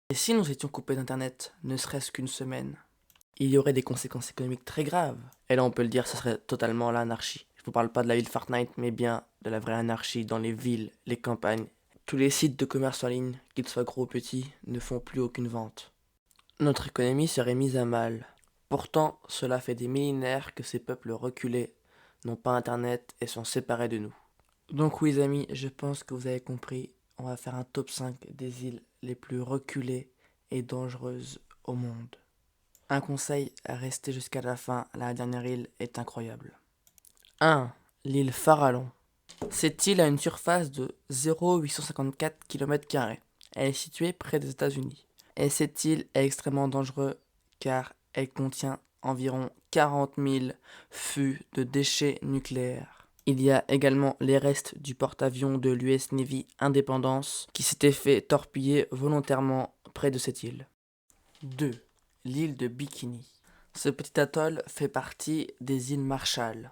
Et si nous étions coupés d'Internet, ne serait-ce qu'une semaine, il y aurait des conséquences économiques très graves. Et là, on peut le dire, ce serait totalement l'anarchie. Je vous parle pas de la ville Fortnite, mais bien de la vraie anarchie dans les villes, les campagnes. Tous les sites de commerce en ligne, qu'ils soient gros ou petits, ne font plus aucune vente. Notre économie serait mise à mal. Pourtant, cela fait des millénaires que ces peuples reculés n'ont pas Internet et sont séparés de nous. Donc oui, les amis, je pense que vous avez compris. On va faire un top 5 des îles les plus reculées et dangereuses au monde. Un conseil, restez jusqu'à la fin, la dernière île est incroyable. 1. L'île Farallon. Cette île a une surface de 0,854 km². Elle est située près des États-Unis. Et cette île est extrêmement dangereuse car elle contient environ 40 000 fûts de déchets nucléaires. Il y a également les restes du porte-avions de l'US Navy Independence qui s'était fait torpiller volontairement près de cette île. 2. L'île de Bikini. Ce petit atoll fait partie des îles Marshall.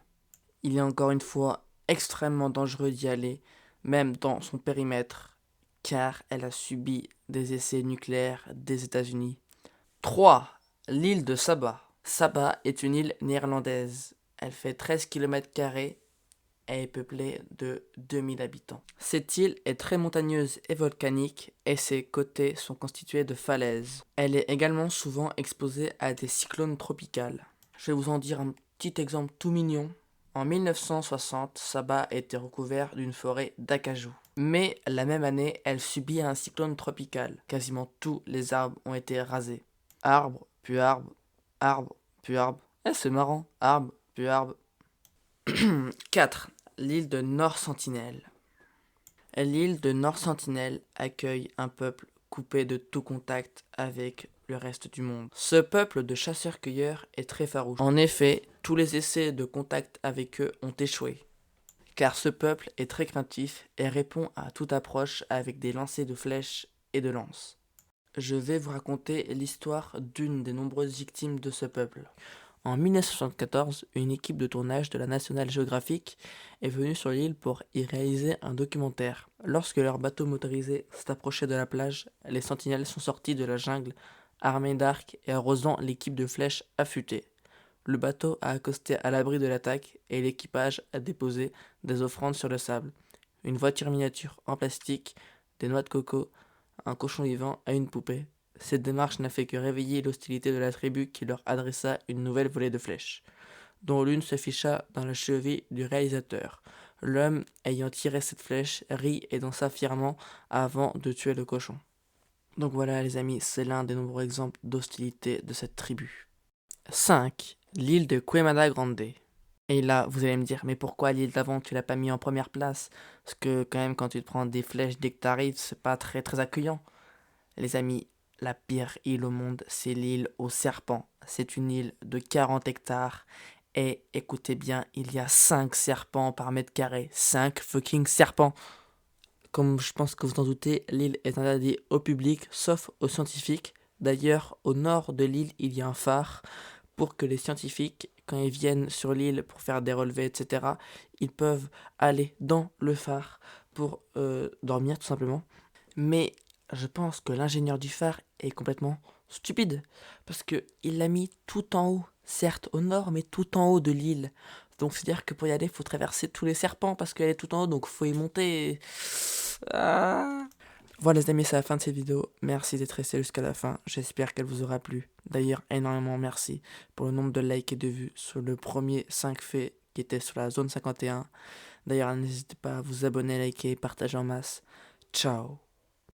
Il est encore une fois extrêmement dangereux d'y aller, même dans son périmètre, car elle a subi des essais nucléaires des États-Unis. 3. L'île de Saba. Saba est une île néerlandaise. Elle fait 13 km² et est peuplée de 2000 habitants. Cette île est très montagneuse et volcanique et ses côtés sont constitués de falaises. Elle est également souvent exposée à des cyclones tropicaux. Je vais vous en dire un petit exemple tout mignon. En 1960, Saba était recouvert d'une forêt d'acajou. Mais la même année, elle subit un cyclone tropical. Quasiment tous les arbres ont été rasés. Arbre, puis arbre, arbre, puis arbre. C'est marrant. Arbre, puis arbre. 4. L'île de Nord-Sentinelle. L'île de Nord-Sentinelle accueille un peuple coupé de tout contact avec le reste du monde. Ce peuple de chasseurs-cueilleurs est très farouche. En effet, tous les essais de contact avec eux ont échoué, car ce peuple est très craintif et répond à toute approche avec des lancers de flèches et de lances. Je vais vous raconter l'histoire d'une des nombreuses victimes de ce peuple. En 1974, une équipe de tournage de la National Geographic est venue sur l'île pour y réaliser un documentaire. Lorsque leur bateau motorisé s'est approché de la plage, les sentinelles sont sortis de la jungle, armés d'arcs et arrosant l'équipe de flèches affûtées. Le bateau a accosté à l'abri de l'attaque et l'équipage a déposé des offrandes sur le sable. Une voiture miniature en plastique, des noix de coco, un cochon vivant et une poupée. Cette démarche n'a fait que réveiller l'hostilité de la tribu qui leur adressa une nouvelle volée de flèches, dont l'une se ficha dans la cheville du réalisateur. L'homme, ayant tiré cette flèche, rit et dansa fièrement avant de tuer le cochon. Donc voilà les amis, c'est l'un des nombreux exemples d'hostilité de cette tribu. 5. L'île de Quemada Grande. Et là, vous allez me dire, mais pourquoi l'île d'avant tu l'as pas mis en première place? Parce que quand même, quand tu te prends des flèches dès que t'arrives, c'est pas très très accueillant. Les amis, la pire île au monde, c'est l'île aux serpents. C'est une île de 40 hectares. Et écoutez bien, il y a 5 serpents par mètre carré. 5 fucking serpents. Comme je pense que vous en doutez, l'île est interdite au public, sauf aux scientifiques. D'ailleurs, au nord de l'île, il y a un phare pour que les scientifiques, quand ils viennent sur l'île pour faire des relevés, etc., ils peuvent aller dans le phare pour dormir tout simplement. Mais je pense que l'ingénieur du phare est complètement stupide, parce que il l'a mis tout en haut, certes au nord, mais tout en haut de l'île. Donc c'est-à-dire que pour y aller, il faut traverser tous les serpents, parce qu'elle est tout en haut, donc faut y monter. Ah. Voilà les amis, c'est la fin de cette vidéo. Merci d'être restés jusqu'à la fin. J'espère qu'elle vous aura plu. D'ailleurs, énormément merci pour le nombre de likes et de vues sur le premier 5 faits qui était sur la zone 51. D'ailleurs, n'hésitez pas à vous abonner, liker et partager en masse. Ciao.